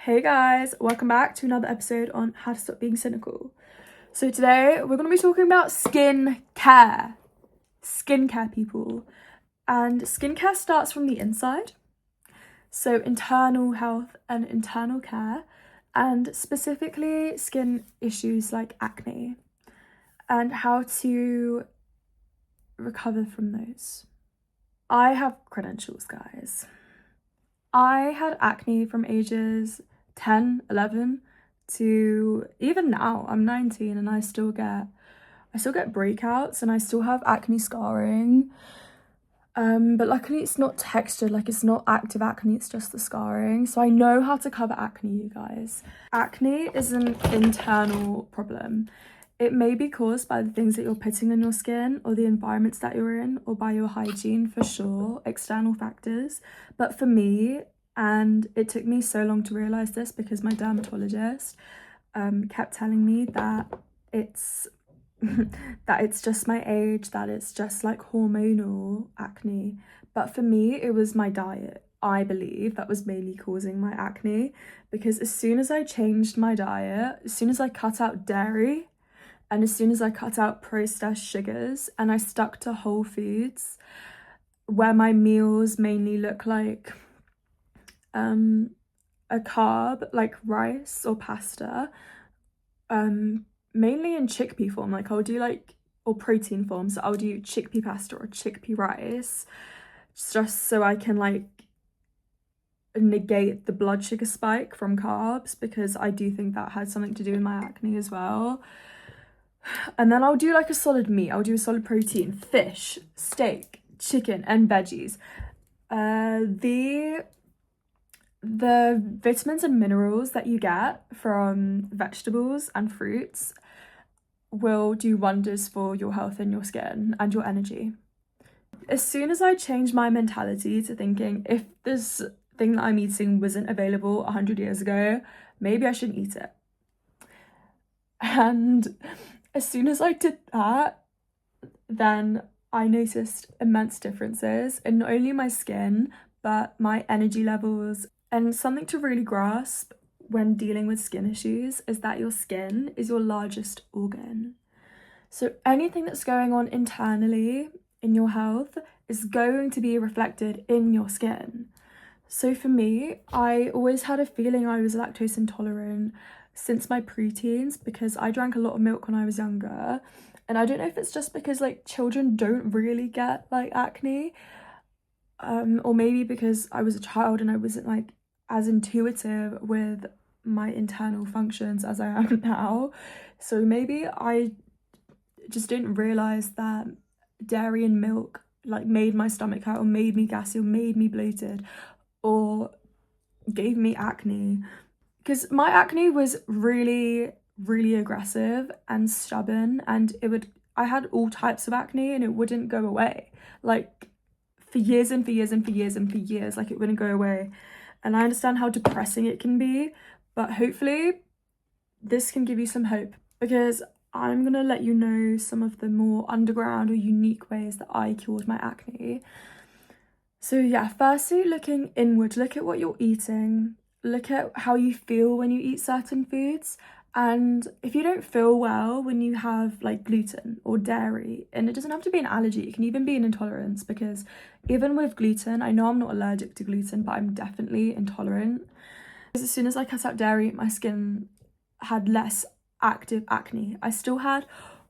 Hey guys, welcome back to another episode on how to stop being cynical. So today we're going to be talking about skincare, people. And skincare starts from the inside. So internal health and internal care, and specifically skin issues like acne and how to recover from those. I have credentials, guys. I had acne from ages 10, 11 to even now. I'm 19 and I still get breakouts and I still have acne scarring. But luckily it's not textured, like it's not active acne, it's just the scarring. So I know how to cover acne, you guys. Acne is an internal problem. It may be caused by the things that you're putting on your skin or the environments that you're in or by your hygiene for sure, external factors. But for me, and it took me so long to realize this because my dermatologist kept telling me that it's that it's just my age, that it's just like hormonal acne. But for me, it was my diet, I believe, that was mainly causing my acne, because as soon as I changed my diet, as soon as I cut out dairy, and as soon as I cut out processed sugars and I stuck to whole foods, where my meals mainly look like a carb, like rice or pasta, mainly in chickpea form, like I'll do like, or protein form, so I'll do chickpea pasta or chickpea rice, just so I can like negate the blood sugar spike from carbs, because I do think that has something to do with my acne as well. And then I'll do like a solid meat. I'll do a solid protein, fish, steak, chicken, and veggies. The vitamins and minerals that you get from vegetables and fruits will do wonders for your health and your skin and your energy. As soon as I changed my mentality to thinking, if this thing that I'm eating wasn't available 100 years ago, maybe I shouldn't eat it. And as soon as I did that, then I noticed immense differences in not only my skin, but my energy levels. And something to really grasp when dealing with skin issues is that your skin is your largest organ. So anything that's going on internally in your health is going to be reflected in your skin. So for me, I always had a feeling I was lactose intolerant since my preteens, because I drank a lot of milk when I was younger. And I don't know if it's just because like children don't really get like acne, or maybe because I was a child and I wasn't like as intuitive with my internal functions as I am now. So maybe I just didn't realize that dairy and milk like made my stomach hurt or made me gassy or made me bloated or gave me acne. Because my acne was really, really aggressive and stubborn, and I had all types of acne and it wouldn't go away. Like for years and for years and for years and for years, like it wouldn't go away. And I understand how depressing it can be, but hopefully this can give you some hope, because I'm gonna let you know some of the more underground or unique ways that I cured my acne. So yeah, firstly, looking inward, look at what you're eating, look at how you feel when you eat certain foods. And if you don't feel well when you have like gluten or dairy, and it doesn't have to be an allergy, it can even be an intolerance, because even with gluten, I know I'm not allergic to gluten, but I'm definitely intolerant. Because as soon as I cut out dairy, my skin had less active acne. I still had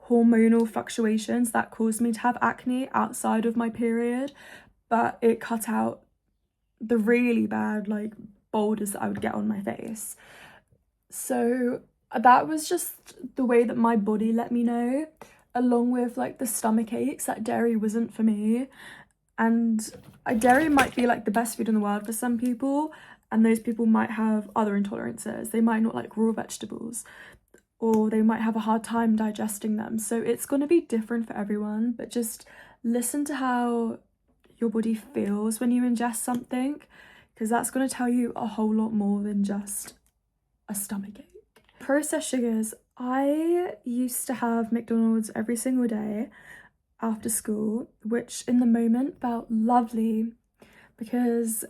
hormonal fluctuations that caused me to have acne outside of my period, but it cut out the really bad like boulders that I would get on my face. So that was just the way that my body let me know, along with like the stomach aches, that dairy wasn't for me. And dairy might be like the best food in the world for some people, and those people might have other intolerances. They might not like raw vegetables, or they might have a hard time digesting them. So it's going to be different for everyone, but just listen to how your body feels when you ingest something, because that's going to tell you a whole lot more than just a stomachache. Processed sugars. I used to have McDonald's every single day after school, which in the moment felt lovely, because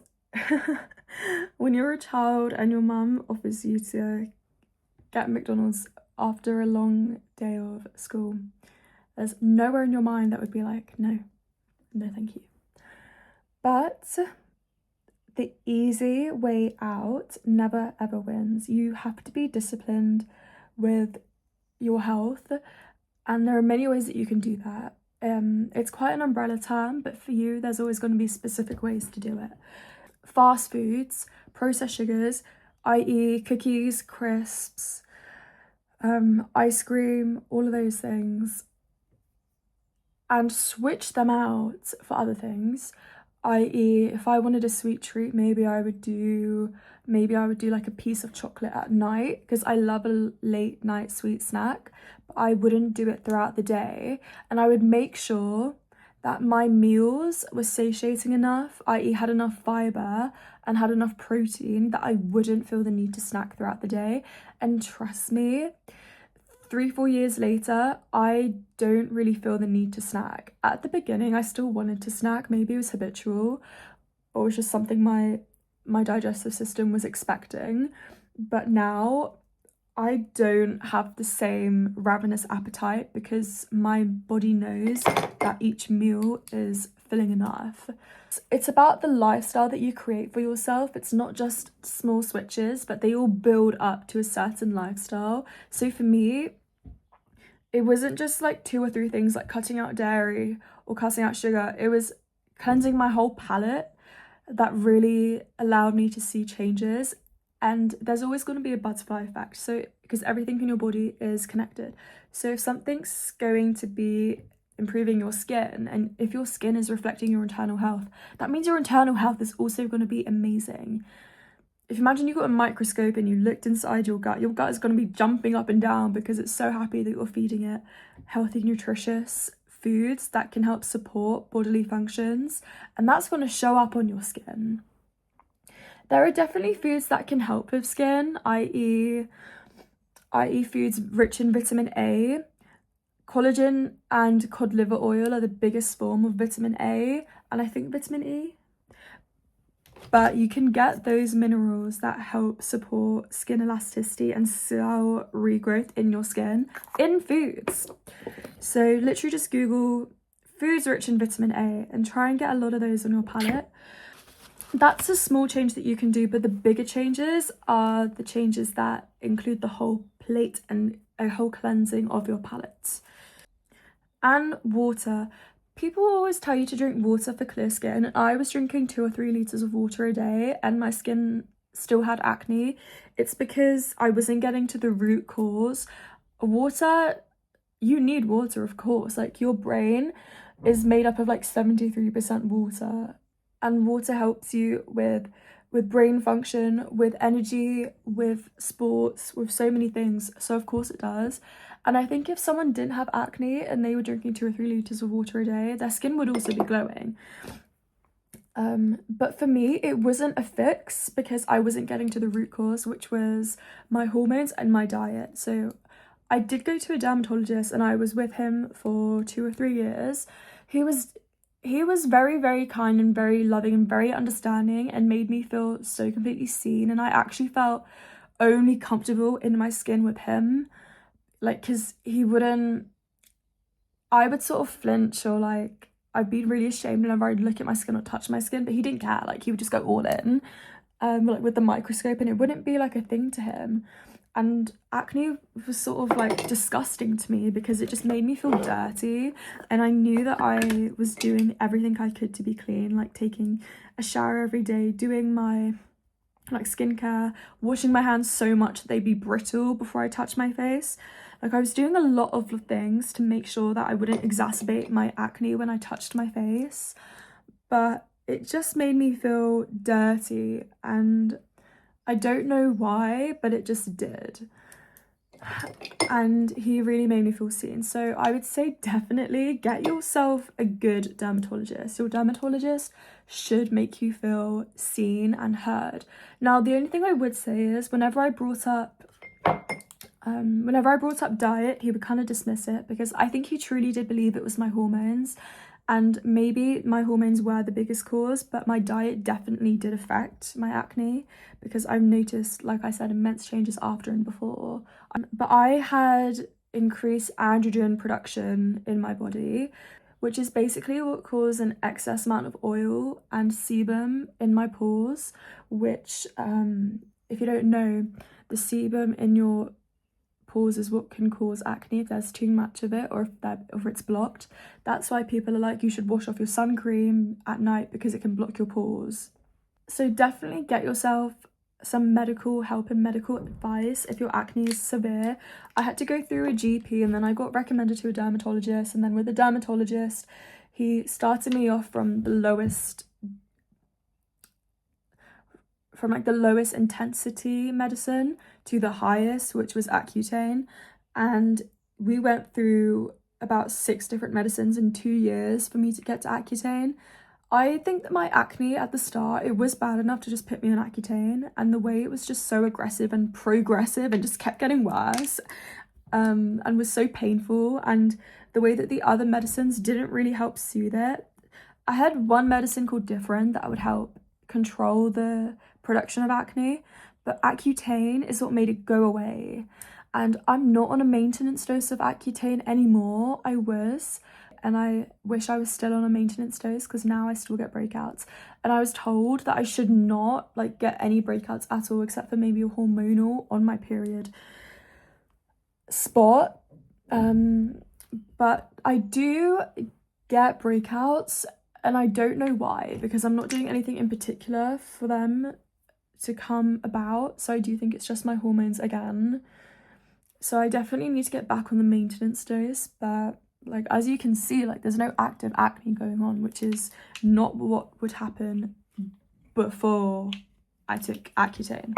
When you're a child and your mum offers you to get McDonald's after a long day of school, there's nowhere in your mind that would be like, no, no thank you. But the easy way out never ever wins. You have to be disciplined with your health, and there are many ways that you can do that. It's quite an umbrella term, but for you, there's always going to be specific ways to do it. Fast foods, processed sugars, i.e. cookies, crisps, ice cream, all of those things, and switch them out for other things. I.e. if I wanted a sweet treat, maybe I would do like a piece of chocolate at night, because I love a late night sweet snack, but I wouldn't do it throughout the day. And I would make sure that my meals were satiating enough, i.e. had enough fiber and had enough protein, that I wouldn't feel the need to snack throughout the day. And trust me, 3-4 years later, I don't really feel the need to snack. At the beginning, I still wanted to snack. Maybe it was habitual, or it was just something my digestive system was expecting. But now I don't have the same ravenous appetite, because my body knows that each meal is filling enough. It's about the lifestyle that you create for yourself. It's not just small switches, but they all build up to a certain lifestyle. So for me, it wasn't just like 2 or 3 things, like cutting out dairy or cutting out sugar. It was cleansing my whole palate that really allowed me to see changes. And there's always going to be a butterfly effect, so because everything in your body is connected. So if something's going to be improving your skin, and if your skin is reflecting your internal health, that means your internal health is also going to be amazing. If you imagine you got a microscope and you looked inside your gut is going to be jumping up and down, because it's so happy that you're feeding it healthy, nutritious foods that can help support bodily functions, and that's going to show up on your skin. There are definitely foods that can help with skin, i.e. foods rich in vitamin A. Collagen and cod liver oil are the biggest form of vitamin A, and I think vitamin E. But you can get those minerals that help support skin elasticity and cell regrowth in your skin in foods. So literally just Google foods rich in vitamin A and try and get a lot of those on your palate. That's a small change that you can do, but the bigger changes are the changes that include the whole plate and a whole cleansing of your palate. And water. People always tell you to drink water for clear skin, and I was drinking 2 or 3 litres of water a day and my skin still had acne. It's because I wasn't getting to the root cause. Water, you need water, of course. Like, your brain is made up of like 73% water, and water helps you with brain function, with energy, with sports, with so many things. So of course it does. And I think if someone didn't have acne and they were drinking 2 or 3 litres of water a day, their skin would also be glowing. But for me, it wasn't a fix, because I wasn't getting to the root cause, which was my hormones and my diet. So I did go to a dermatologist, and I was with him for 2 or 3 years. He was very, very kind and very loving and very understanding, and made me feel so completely seen. And I actually felt only comfortable in my skin with him. Like, because I would sort of flinch, or like, I'd be really ashamed whenever I'd look at my skin or touch my skin, but he didn't care. Like, he would just go all in, like with the microscope, and it wouldn't be like a thing to him. And acne was sort of like disgusting to me, because it just made me feel dirty, and I knew that I was doing everything I could to be clean, like taking a shower every day, doing my like skincare, washing my hands so much that they'd be brittle before I touched my face. Like, I was doing a lot of things to make sure that I wouldn't exacerbate my acne when I touched my face, but it just made me feel dirty, and I don't know why, but it just did. And he really made me feel seen. So I would say definitely get yourself a good dermatologist. Your dermatologist should make you feel seen and heard. Now, the only thing I would say is whenever I brought up diet, he would kind of dismiss it, because I think he truly did believe it was my hormones. And maybe my hormones were the biggest cause, but my diet definitely did affect my acne, because I've noticed, like I said, immense changes after and before. But I had increased androgen production in my body, which is basically what caused an excess amount of oil and sebum in my pores, which, if you don't know, the sebum in your pores is what can cause acne if there's too much of it, or if it's blocked. That's why people are like, you should wash off your sun cream at night because it can block your pores. So definitely get yourself some medical help and medical advice if your acne is severe. I had to go through a GP, and then I got recommended to a dermatologist, and then with the dermatologist, he started me off from the lowest intensity medicine to the highest, which was Accutane. And we went through about 6 different medicines in 2 years for me to get to Accutane. I think that my acne at the start, it was bad enough to just put me on Accutane, and the way it was just so aggressive and progressive and just kept getting worse, and was so painful, and the way that the other medicines didn't really help soothe it. I had one medicine called Different that would help control the production of acne, but Accutane is what made it go away. And I'm not on a maintenance dose of Accutane anymore. I was, and I wish I was still on a maintenance dose, because now I still get breakouts. And I was told that I should not like get any breakouts at all, except for maybe a hormonal on my period spot. But I do get breakouts, and I don't know why, because I'm not doing anything in particular for them to come about. So I do think it's just my hormones again. So I definitely need to get back on the maintenance dose, but like, as you can see, like, there's no active acne going on, which is not what would happen before I took Accutane.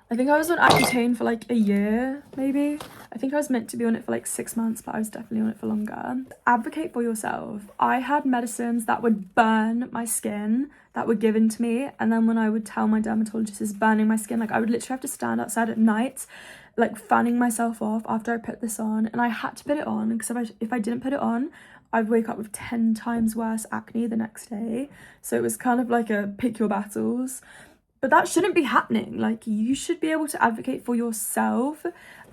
I think I was on Accutane for like a year, maybe. I think I was meant to be on it for like 6 months, but I was definitely on it for longer. Advocate for yourself. I had medicines that would burn my skin that were given to me, and then when I would tell my dermatologist it's burning my skin, like, I would literally have to stand outside at night, like, fanning myself off after I put this on, and I had to put it on, because if I didn't put it on, I'd wake up with 10 times worse acne the next day. So it was kind of like a pick your battles. But that shouldn't be happening. Like, you should be able to advocate for yourself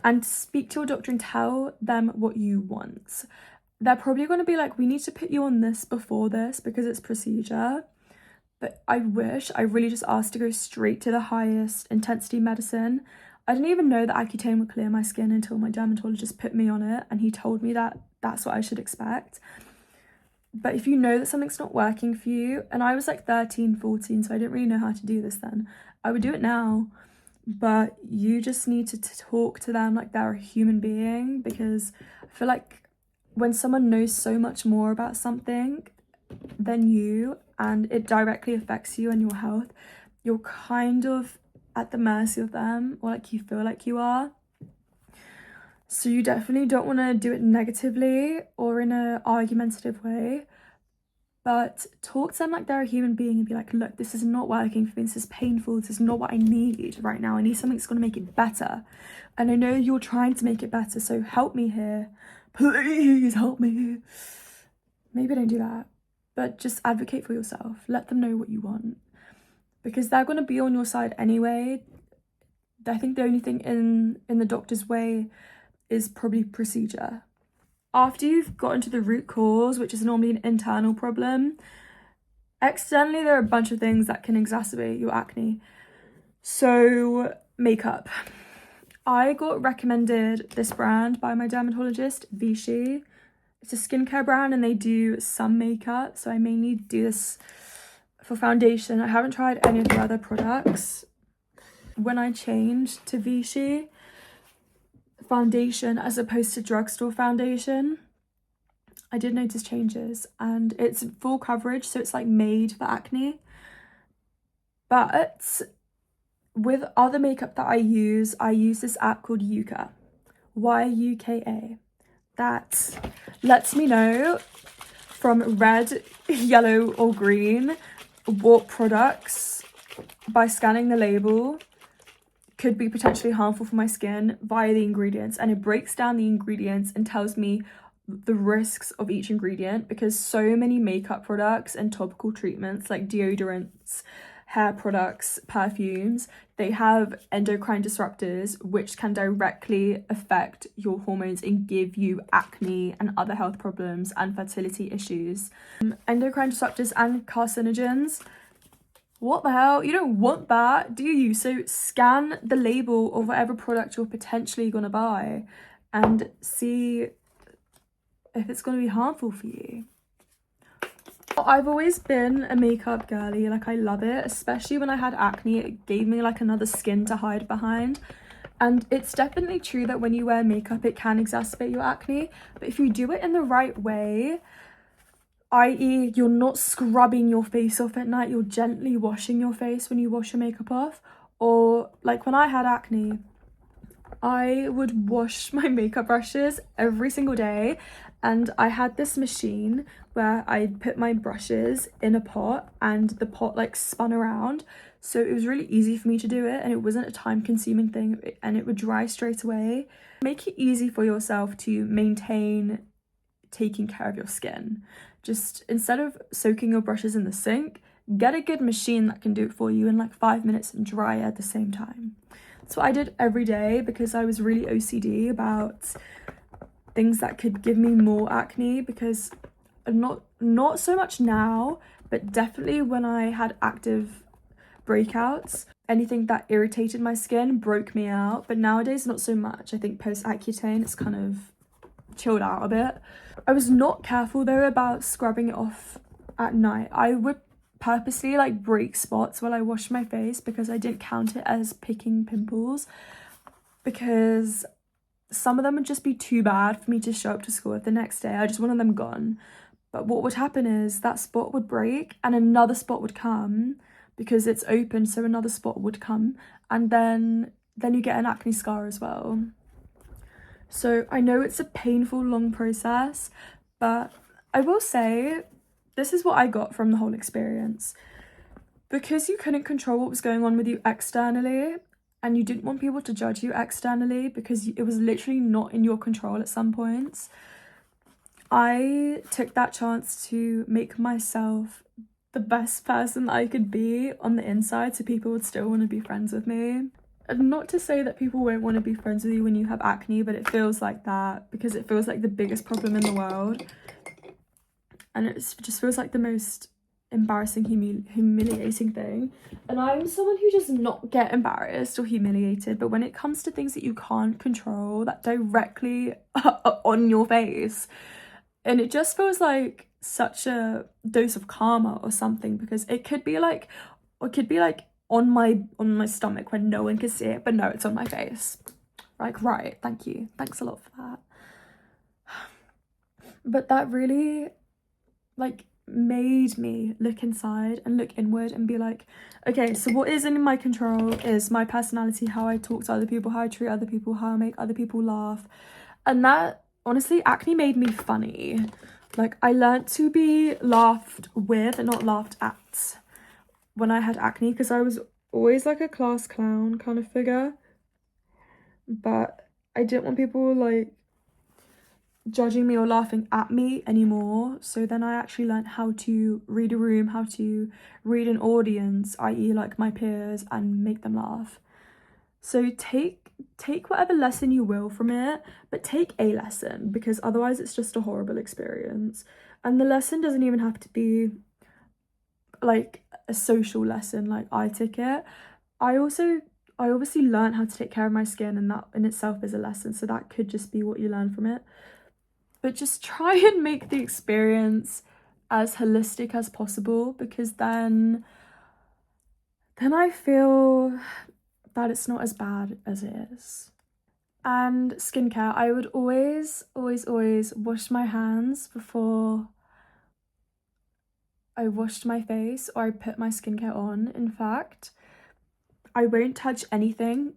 and speak to your doctor and tell them what you want. They're probably going to be like, we need to put you on this before this because it's procedure. But I really just asked to go straight to the highest intensity medicine. I didn't even know that Accutane would clear my skin until my dermatologist put me on it, and he told me that that's what I should expect. But if you know that something's not working for you, and I was like 13, 14, so I didn't really know how to do this then. I would do it now, but you just need to talk to them like they're a human being, because I feel like when someone knows so much more about something than you, and it directly affects you and your health, you're kind of at the mercy of them, or like you feel like you are. So you definitely don't want to do it negatively or in an argumentative way, but talk to them like they're a human being and be like, look, this is not working for me, this is painful, this is not what I need right now, I need something that's going to make it better, and I know you're trying to make it better, so help me here, please help me. Maybe don't do that, but just advocate for yourself. Let them know what you want, because they're going to be on your side anyway. I think the only thing in the doctor's way is probably procedure. After you've gotten to the root cause, which is normally an internal problem, externally there are a bunch of things that can exacerbate your acne. So makeup. I got recommended this brand by my dermatologist, Vichy. It's a skincare brand and they do some makeup, so I mainly do this for foundation. I haven't tried any of the other products. When I changed to Vichy foundation as opposed to drugstore foundation, I did notice changes, and it's full coverage, so it's like made for acne. But with other makeup that I use this app called Yuka, Yuka, that lets me know from red, yellow or green what products, by scanning the label, could be potentially harmful for my skin via the ingredients, and it breaks down the ingredients and tells me the risks of each ingredient, because so many makeup products and topical treatments like deodorants, hair products, perfumes, they have endocrine disruptors which can directly affect your hormones and give you acne and other health problems and fertility issues. Endocrine disruptors and carcinogens, what the hell? You don't want that, do you? So scan the label of whatever product you're potentially gonna buy and see if it's gonna be harmful for you. I've always been a makeup girly, like I love it, especially when I had acne. It gave me like another skin to hide behind. And it's definitely true that when you wear makeup, it can exacerbate your acne, but if you do it in the right way, i.e. you're not scrubbing your face off at night, you're gently washing your face when you wash your makeup off. Or like when I had acne, I would wash my makeup brushes every single day, and I had this machine where I'd put my brushes in a pot and the pot like spun around, so it was really easy for me to do it and it wasn't a time-consuming thing, and it would dry straight away. Make it easy for yourself to maintain taking care of your skin. Just instead of soaking your brushes in the sink, get a good machine that can do it for you in like 5 minutes and dry at the same time. That's what I did every day because I was really OCD about things that could give me more acne, because not so much now, but definitely when I had active breakouts, anything that irritated my skin broke me out. But nowadays not so much. I think post Accutane it's kind of chilled out a bit. I was not careful though about scrubbing it off at night. I would purposely like break spots while I wash my face because I didn't count it as picking pimples, because some of them would just be too bad for me to show up to school the next day. I just wanted them gone. But what would happen is that spot would break and another spot would come because it's open, so another spot would come, and then you get an acne scar as well. So I know it's a painful, long process, but I will say this is what I got from the whole experience. Because you couldn't control what was going on with you externally, and you didn't want people to judge you externally because it was literally not in your control at some points, I took that chance to make myself the best person that I could be on the inside so people would still want to be friends with me. And not to say that people won't want to be friends with you when you have acne, but it feels like that because it feels like the biggest problem in the world. And it just feels like the most embarrassing, humiliating thing. And I'm someone who does not get embarrassed or humiliated, but when it comes to things that you can't control, that directly are on your face, and it just feels like such a dose of karma or something, because it could be like on my stomach when no one can see it, but no, it's on my face. Like, right, thank you, thanks a lot for that. But that really like made me look inside and look inward and be like, okay, so what is in my control is my personality, how I talk to other people, how I treat other people, how I make other people laugh. And that, honestly, acne made me funny. Like, I learned to be laughed with and not laughed at when I had acne, because I was always like a class clown kind of figure, but I didn't want people like judging me or laughing at me anymore. So then I actually learned how to read a room, how to read an audience, i.e. like my peers, and make them laugh. So take whatever lesson you will from it, but take a lesson, because otherwise it's just a horrible experience. And the lesson doesn't even have to be like a social lesson like I took it. I obviously learned how to take care of my skin, and that in itself is a lesson, so that could just be what you learn from it. But just try and make the experience as holistic as possible, because then I feel that it's not as bad as it is. And skincare, I would always wash my hands before I washed my face or I put my skincare on. In fact, I won't touch anything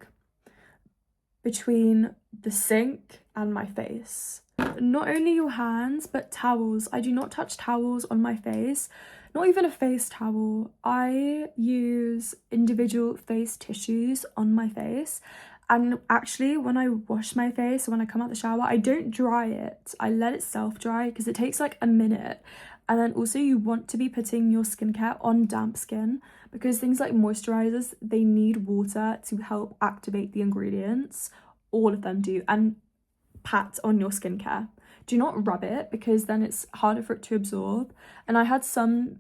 between the sink and my face. Not only your hands, but towels. I do not touch towels on my face, not even a face towel. I use individual face tissues on my face, And actually, when I wash my face or when I come out the shower, I don't dry it. I let it self-dry because it takes like a minute. And then also you want to be putting your skincare on damp skin because things like moisturizers, they need water to help activate the ingredients. All of them do. And pat on your skincare. Do not rub it because then it's harder for it to absorb. And I had some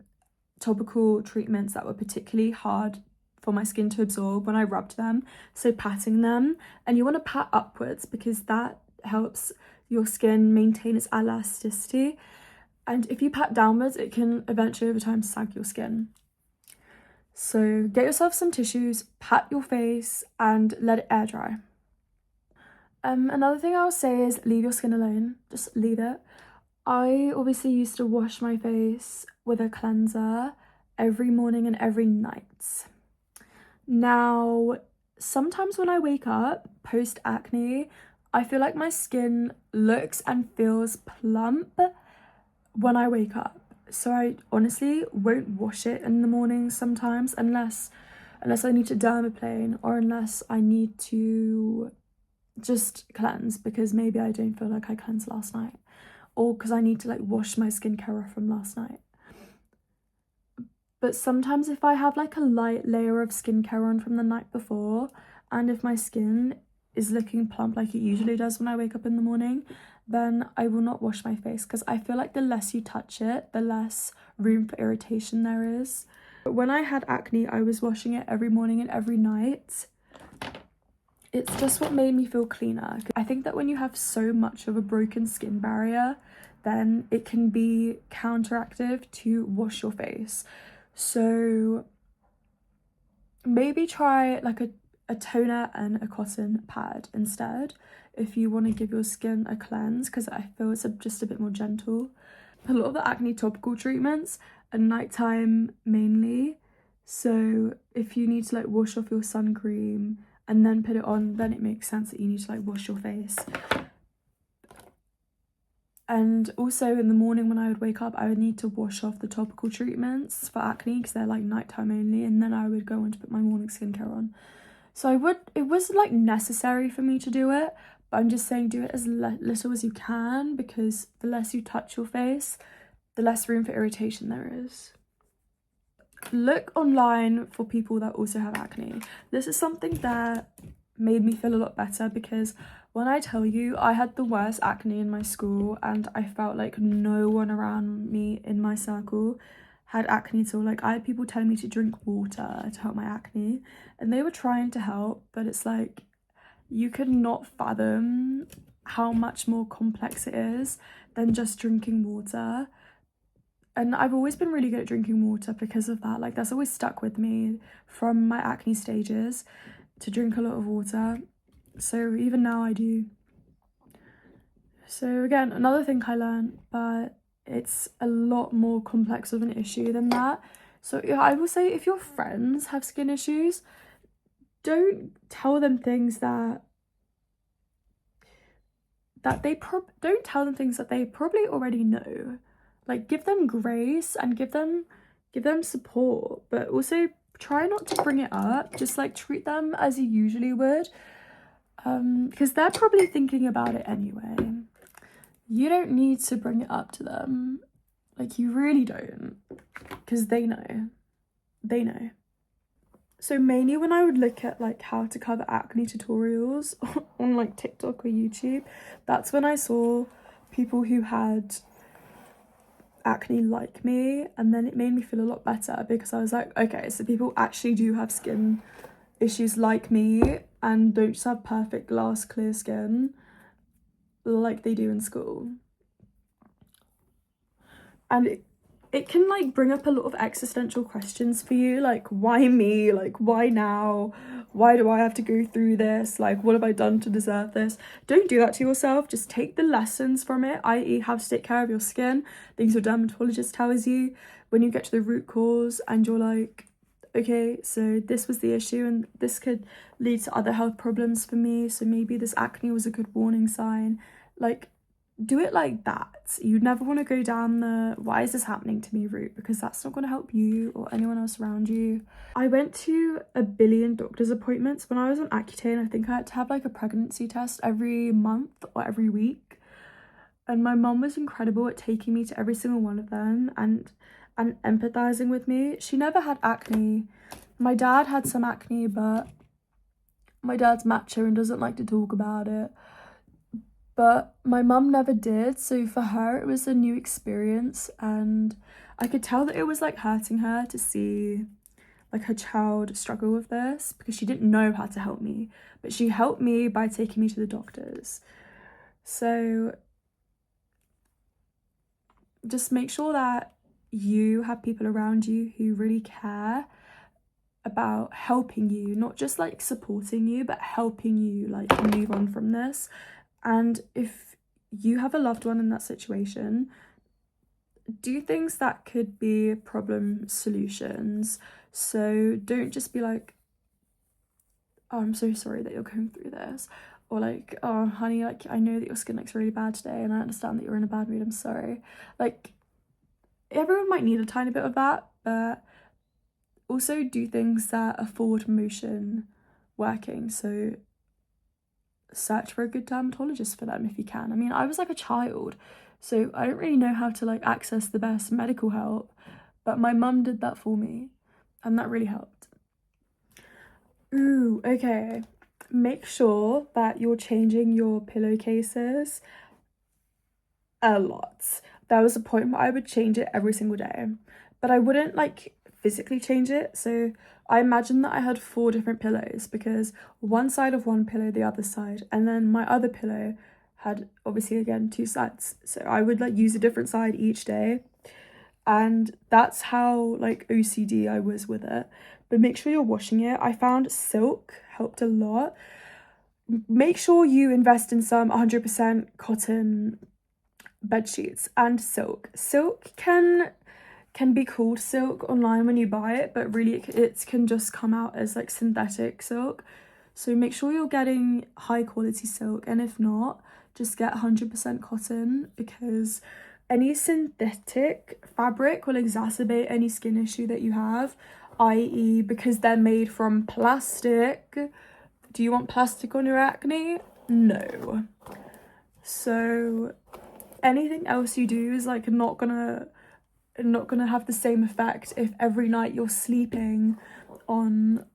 topical treatments that were particularly hard for my skin to absorb when I rubbed them, so patting them, and you want to pat upwards because that helps your skin maintain its elasticity, and if you pat downwards it can eventually over time sag your skin. So get yourself some tissues, pat your face and let it air dry. Another thing I'll say is leave your skin alone, just leave it. I obviously used to wash my face with a cleanser every morning and every night. Now, sometimes when I wake up post acne, I feel like my skin looks and feels plump when I wake up. So I honestly won't wash it in the morning sometimes unless I need to dermaplane or unless I need to just cleanse because maybe I don't feel like I cleansed last night or because I need to like wash my skincare off from last night. But sometimes if I have like a light layer of skincare on from the night before and if my skin is looking plump like it usually does when I wake up in the morning, then I will not wash my face because I feel like the less you touch it, the less room for irritation there is. But when I had acne, I was washing it every morning and every night. It's just what made me feel cleaner. I think that when you have so much of a broken skin barrier, then it can be counteractive to wash your face. So maybe try like a toner and a cotton pad instead if you want to give your skin a cleanse because I feel it's just a bit more gentle. A lot of the acne topical treatments are nighttime mainly. So if you need to like wash off your sun cream and then put it on, then it makes sense that you need to like wash your face. And also in the morning when I would wake up, I would need to wash off the topical treatments for acne because they're like nighttime only, and then I would go on to put my morning skincare on. So it was like necessary for me to do it, but I'm just saying do it as little as you can because the less you touch your face, the less room for irritation there is. Look online for people that also have acne. This is something that made me feel a lot better because when I tell you I had the worst acne in my school and I felt like no one around me in my circle had acne at all. Like I had people telling me to drink water to help my acne and they were trying to help, but it's like you could not fathom how much more complex it is than just drinking water. And I've always been really good at drinking water because of that. Like that's always stuck with me from my acne stages to drink a lot of water. So even now I do. So again, another thing I learned, but it's a lot more complex of an issue than that. So I will say if your friends have skin issues, don't tell them things that don't tell them things that they probably already know. Like give them grace and give them support, but also try not to bring it up. Just like treat them as you usually would, because they're probably thinking about it anyway. You don't need to bring it up to them, like you really don't, because they know. So mainly when I would look at like how to cover acne tutorials on like TikTok or YouTube, that's when I saw people who had acne like me, and then it made me feel a lot better because I was like, okay, so people actually do have skin issues like me and don't just have perfect glass clear skin like they do in school. And it can like bring up a lot of existential questions for you, like why me, like why now, why do I have to go through this, like what have I done to deserve this? Don't do that to yourself. Just take the lessons from it, i.e. how to take care of your skin, things your dermatologist tells you when you get to the root cause and you're like, okay, so this was the issue and this could lead to other health problems for me, so maybe this acne was a good warning sign. Like do it like that. You never want to go down the why is this happening to me route, because that's not going to help you or anyone else around you. I went to a billion doctor's appointments when I was on Accutane. I think I had to have like a pregnancy test every month or every week. And my mum was incredible at taking me to every single one of them and empathizing with me. She never had acne. My dad had some acne, but my dad's macho and doesn't like to talk about it. But my mum never did, so for her it was a new experience, and I could tell that it was like hurting her to see like her child struggle with this, because she didn't know how to help me, but she helped me by taking me to the doctors. So just make sure that you have people around you who really care about helping you, not just like supporting you, but helping you like move on from this. And if you have a loved one in that situation, do things that could be problem solutions. So don't just be like, oh, I'm so sorry that you're going through this, or like, oh honey, like I know that your skin looks really bad today and I understand that you're in a bad mood, I'm sorry. Like, everyone might need a tiny bit of that, but also do things that are forward motion working. So search for a good dermatologist for them if you can. I mean, I was like a child, so I don't really know how to like access the best medical help, but my mum did that for me and that really helped. Ooh, okay. Make sure that you're changing your pillowcases a lot. There was a point where I would change it every single day, but I wouldn't like physically change it. So I imagined that I had 4 different pillows, because one side of one pillow, the other side, and then my other pillow had obviously again 2 sides. So I would like use a different side each day. And that's how like OCD I was with it. But make sure you're washing it. I found silk helped a lot. Make sure you invest in some 100% cotton bed sheets and silk. Silk can be called silk online when you buy it, but really it can just come out as like synthetic silk. So make sure you're getting high quality silk, and if not, just get 100% cotton, because any synthetic fabric will exacerbate any skin issue that you have, i.e. because they're made from plastic. Do you want plastic on your acne? No. So anything else you do is like not gonna have the same effect if every night you're sleeping on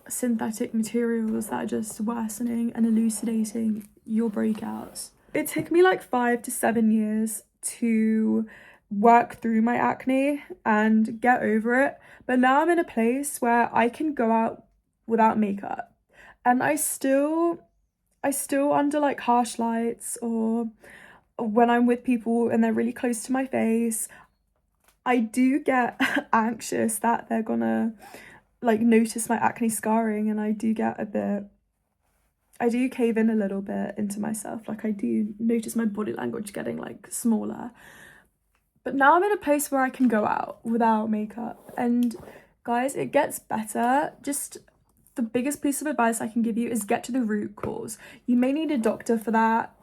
synthetic materials that are just worsening and elucidating your breakouts. It took me like 5 to 7 years to work through my acne and get over it, but now I'm in a place where I can go out without makeup, and I still under like harsh lights, or when I'm with people and they're really close to my face, I do get anxious that they're gonna like notice my acne scarring, and I do cave in a little bit into myself. Like, I do notice my body language getting like smaller. But now I'm in a place where I can go out without makeup, and guys, it gets better. Just the biggest piece of advice I can give you is get to the root cause. You may need a doctor for that,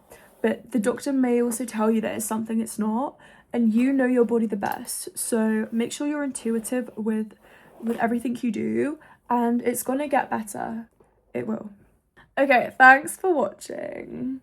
but the doctor may also tell you that it's something it's not, and you know your body the best. So make sure you're intuitive with everything you do, and it's gonna get better. It will. Okay, thanks for watching.